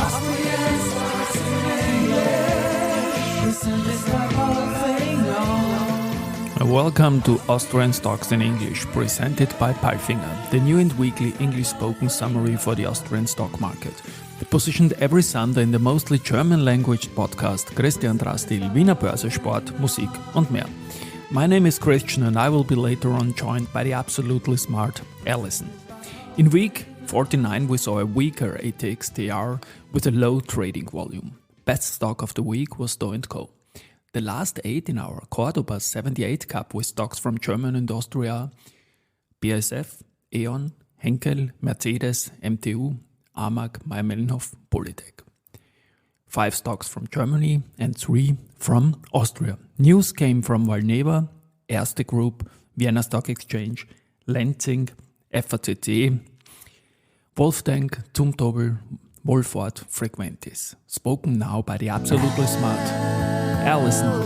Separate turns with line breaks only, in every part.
Austrian Stocks in English, presented by fina.
Welcome to Austrian Stocks in English, presented by fina, the new and weekly English-spoken summary for the Austrian stock market. Positioned every Sunday in the mostly German-language podcast Christian Drastil, Wiener Börse, Sport, Musik und mehr. My name is Christian and I will be later on joined by the absolutely smart Alison. In week 49 we saw a weaker ATX TR with a low trading volume. Best stock of the week was Stow & Co. The last 8 in our Cordoba 78 Cup with stocks from Germany and Austria, BASF, E.ON, Henkel, Mercedes, MTU, AMAG, Mayr-Melnhof, Polytech. 5 stocks from Germany and 3 from Austria. News came from Valneva, Erste Group, Vienna Stock Exchange, Lenzing, FACC, Wolfgang, Zumtobel, Wolford, Frequentis. Spoken now by the absolutely smart Alison.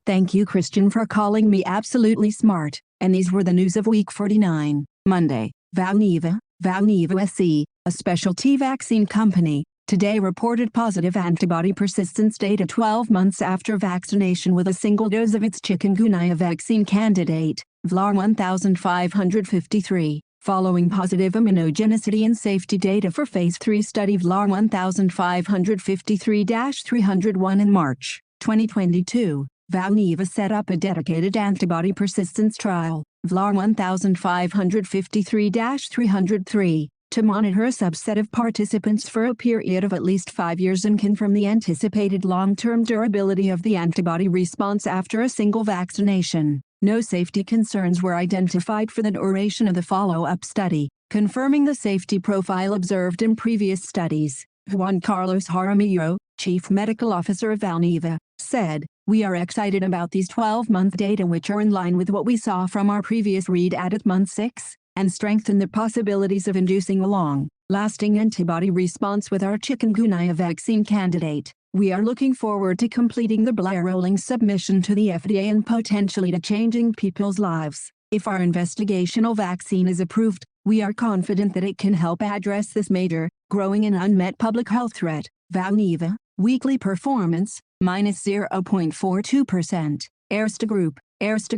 Thank you, Christian, for calling me absolutely smart. And these were the news of week 49, Monday. Valneva SE, a specialty vaccine company, today reported positive antibody persistence data 12 months after vaccination with a single dose of its chikungunya vaccine candidate, VLAR 1553, following positive immunogenicity and safety data for Phase 3 study VLAR 1553-301 in March 2022. Valneva set up a dedicated antibody persistence trial, VLAR 1553-303, to monitor a subset of participants for a period of at least 5 years and confirm the anticipated long-term durability of the antibody response after a single vaccination. No safety concerns were identified for the duration of the follow-up study, confirming the safety profile observed in previous studies. Juan Carlos Jaramillo, Chief Medical Officer of Valneva, said, "We are excited about these 12-month data which are in line with what we saw from our previous read at month 6, and strengthen the possibilities of inducing a long-lasting antibody response with our chikungunya vaccine candidate. We are looking forward to completing the BLA rolling submission to the FDA and potentially to changing people's lives. If our investigational vaccine is approved, we are confident that it can help address this major, growing and unmet public health threat." Valneva, weekly performance, minus 0.42%. Erste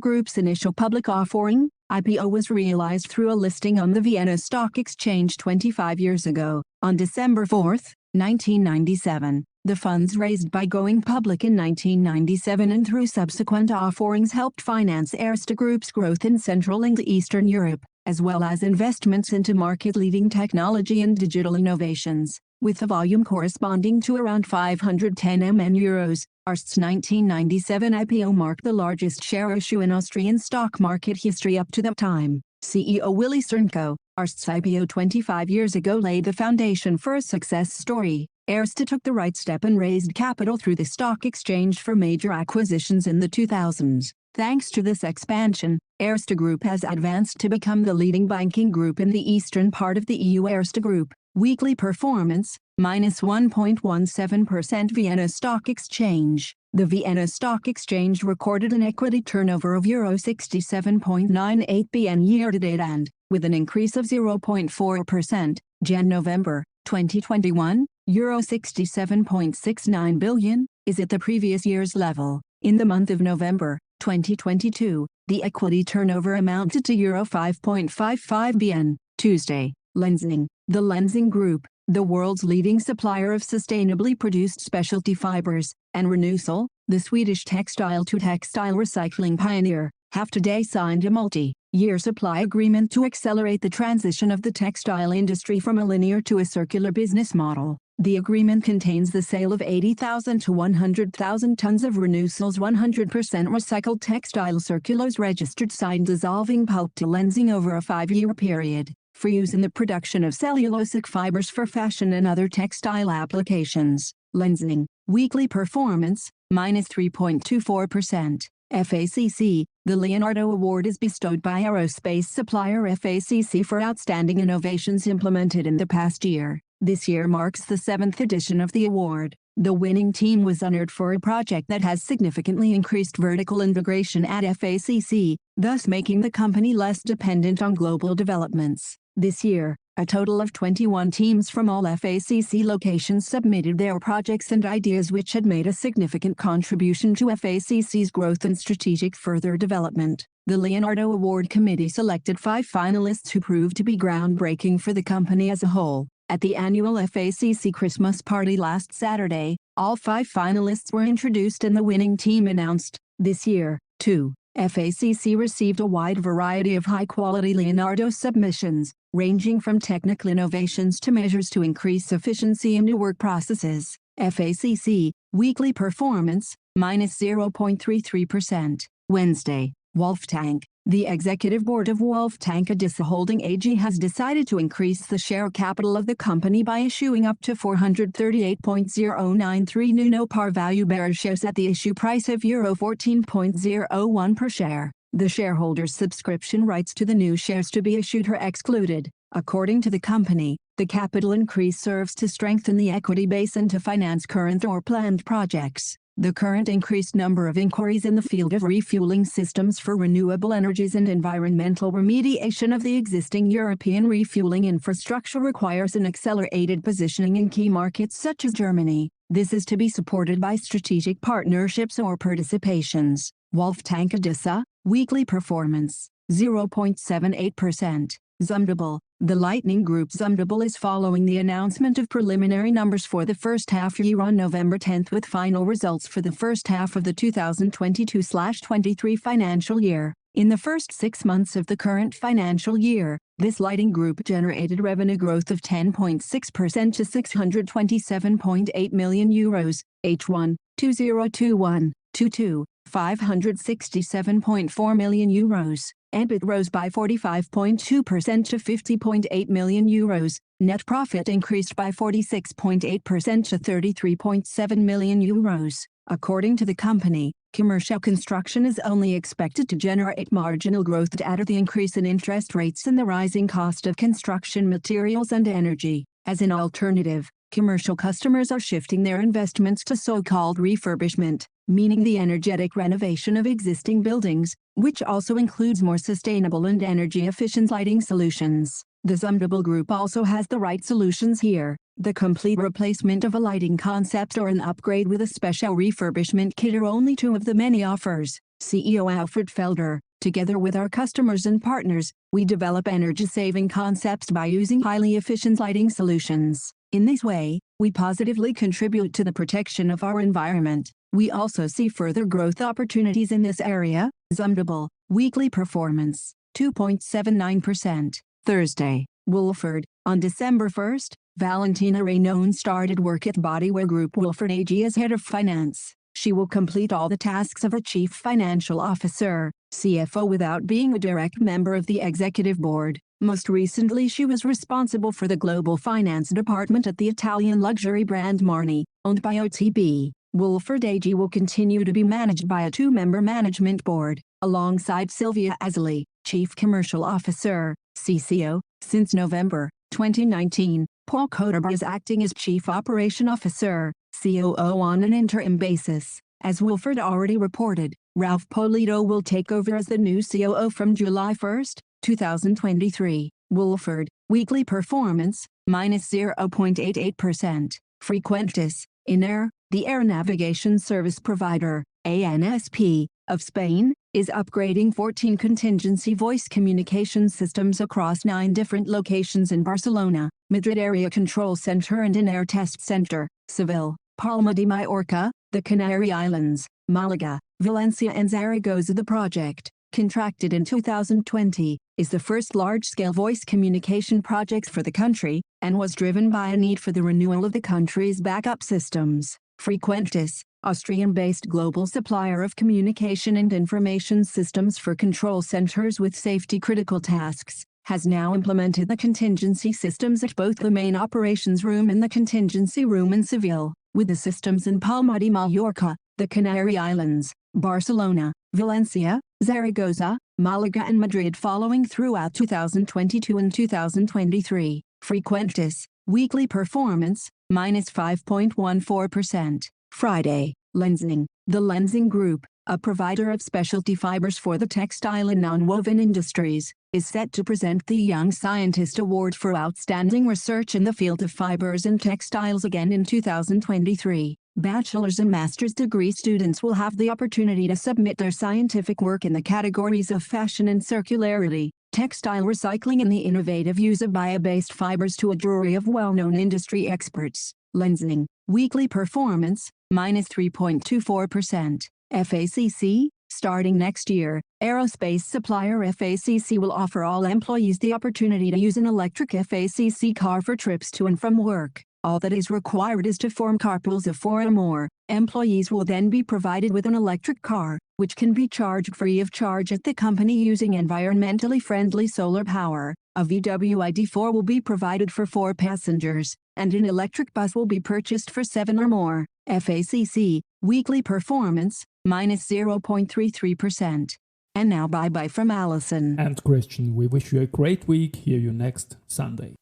Group's initial public offering, IPO, was realized through a listing on the Vienna Stock Exchange 25 years ago, on December 4, 1997. The funds raised by going public in 1997 and through subsequent offerings helped finance Erste Group's growth in Central and Eastern Europe, as well as investments into market-leading technology and digital innovations, with a volume corresponding to around 510 million euros. Erste's 1997 IPO marked the largest share issue in Austrian stock market history up to that time. CEO Willi Cernko, Erste's IPO 25 years ago laid the foundation for a success story. Erste took the right step and raised capital through the stock exchange for major acquisitions in the 2000s. Thanks to this expansion, Erste Group has advanced to become the leading banking group in the eastern part of the EU. Erste Group, weekly performance, minus 1.17%. Vienna Stock Exchange. The Vienna Stock Exchange recorded an equity turnover of Euro 67.98 billion year-to-date and, with an increase of 0.4%, Jan-November 2021, Euro 67.69 billion, is at the previous year's level. In the month of November 2022, the equity turnover amounted to Euro 5.55 billion. Tuesday, Lenzing. The Lenzing Group, the world's leading supplier of sustainably produced specialty fibers, and Renewcell, the Swedish textile-to-textile recycling pioneer, have today signed a multi-year supply agreement to accelerate the transition of the textile industry from a linear to a circular business model. The agreement contains the sale of 80,000 to 100,000 tons of Renewcell's 100% recycled textile circulose registered side dissolving pulp to Lenzing over a 5-year period, for use in the production of cellulosic fibers for fashion and other textile applications. Lenzing, weekly performance, minus 3.24%. FACC, the Leonardo Award is bestowed by aerospace supplier FACC for outstanding innovations implemented in the past year. This year marks the 7th edition of the award. The winning team was honored for a project that has significantly increased vertical integration at FACC, thus making the company less dependent on global developments. This year, A total of 21 teams from all FACC locations submitted their projects and ideas which had made a significant contribution to FACC's growth and strategic further development. The Leonardo Award Committee selected 5 finalists who proved to be groundbreaking for the company as a whole. At the annual FACC Christmas party last Saturday, all 5 finalists were introduced and the winning team announced. This year, too, FACC received a wide variety of high-quality Leonardo submissions, ranging from technical innovations to measures to increase efficiency in new work processes. FACC, weekly performance, -0.33%. Wednesday, Wolftank. The executive board of Wolftank Adissa Holding AG has decided to increase the share capital of the company by issuing up to 438.093 new no-par value bearer shares at the issue price of euro 14.01 per share. The shareholders' subscription rights to the new shares to be issued are excluded. According to the company, the capital increase serves to strengthen the equity base and to finance current or planned projects. The current increased number of inquiries in the field of refueling systems for renewable energies and environmental remediation of the existing European refueling infrastructure requires an accelerated positioning in key markets such as Germany. This is to be supported by strategic partnerships or participations. Wolftank Adissa, weekly performance, 0.78%. Zumtobel. The Lightning Group Zumtobel is following the announcement of preliminary numbers for the first half year on November 10 with final results for the first half of the 2022/23 financial year. In the first 6 months of the current financial year, this lighting group generated revenue growth of 10.6% to 627.8 million euros, H1, 2021-22, 567.4 million euros. EBIT rose by 45.2% to 50.8 million euros. Net profit increased by 46.8% to 33.7 million euros. According to the company, commercial construction is only expected to generate marginal growth due to the increase in interest rates and the rising cost of construction materials and energy. As an alternative, commercial customers are shifting their investments to so-called refurbishment, meaning the energetic renovation of existing buildings, which also includes more sustainable and energy-efficient lighting solutions. The Zumtobel Group also has the right solutions here: the complete replacement of a lighting concept or an upgrade with a special refurbishment kit are only 2 of the many offers. CEO Alfred Felder: together with our customers and partners, we develop energy-saving concepts by using highly efficient lighting solutions. In this way, we positively contribute to the protection of our environment. We also see further growth opportunities in this area. Zumtobel, weekly performance, 2.79%. Thursday, Wolford. On December 1, Valentina Raynon started work at Bodywear Group Wolford AG as head of finance. She will complete all the tasks of a chief financial officer, CFO, without being a direct member of the executive board. Most recently, she was responsible for the global finance department at the Italian luxury brand Marni, owned by OTB. Wolford AG will continue to be managed by a 2-member management board, alongside Sylvia Azali, Chief Commercial Officer, CCO. Since November 2019, Paul Cordoba is acting as Chief Operation Officer, COO on an interim basis. As Wolford already reported, Ralph Polito will take over as the new COO from July 1, 2023. Wolford, weekly performance, -0.88%. Frequentis. Inair, the air navigation service provider, ANSP, of Spain, is upgrading 14 contingency voice communication systems across 9 different locations in Barcelona, Madrid Area Control Center and an Air Test Center, Seville, Palma de Mallorca, the Canary Islands, Malaga, Valencia and Zaragoza. The project, contracted in 2020, is the first large-scale voice communication project for the country, and was driven by a need for the renewal of the country's backup systems. Frequentis, Austrian-based global supplier of communication and information systems for control centers with safety-critical tasks, has now implemented the contingency systems at both the main operations room and the contingency room in Seville, with the systems in Palma de Mallorca, the Canary Islands, Barcelona, Valencia, Zaragoza, Malaga and Madrid following throughout 2022 and 2023. Frequentis, weekly performance, -5.14%. Friday, Lenzing. The Lenzing Group, a provider of specialty fibers for the textile and nonwoven industries, is set to present the Young Scientist Award for Outstanding Research in the field of fibers and textiles again in 2023. Bachelor's and master's degree students will have the opportunity to submit their scientific work in the categories of fashion and circularity, textile recycling and the innovative use of bio-based fibers to a jury of well-known industry experts. Lensing, weekly performance, minus 3.24%. FACC, starting next year, aerospace supplier FACC will offer all employees the opportunity to use an electric FACC car for trips to and from work. All that is required is to form carpools of 4 or more. Employees will then be provided with an electric car, which can be charged free of charge at the company using environmentally friendly solar power. A VW ID4 will be provided for 4 passengers, and an electric bus will be purchased for 7 or more. FACC, weekly performance, minus 0.33%. And now bye-bye from Allison.
And Christian, we wish you a great week. Hear you next Sunday.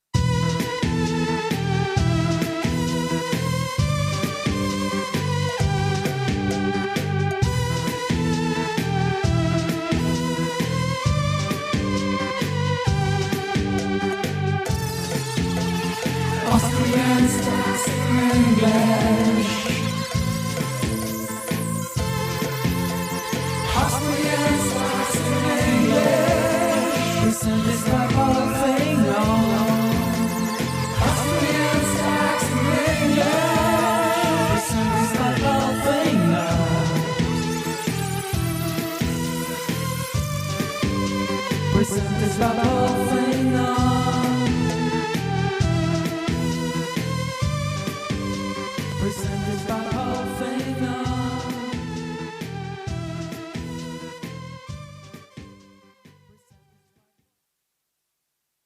Austrian Stocks in English. Austrian Stocks in English. Presented by fina. Austrian Stocks in English. Presented by fina. Presented by fina. Presented by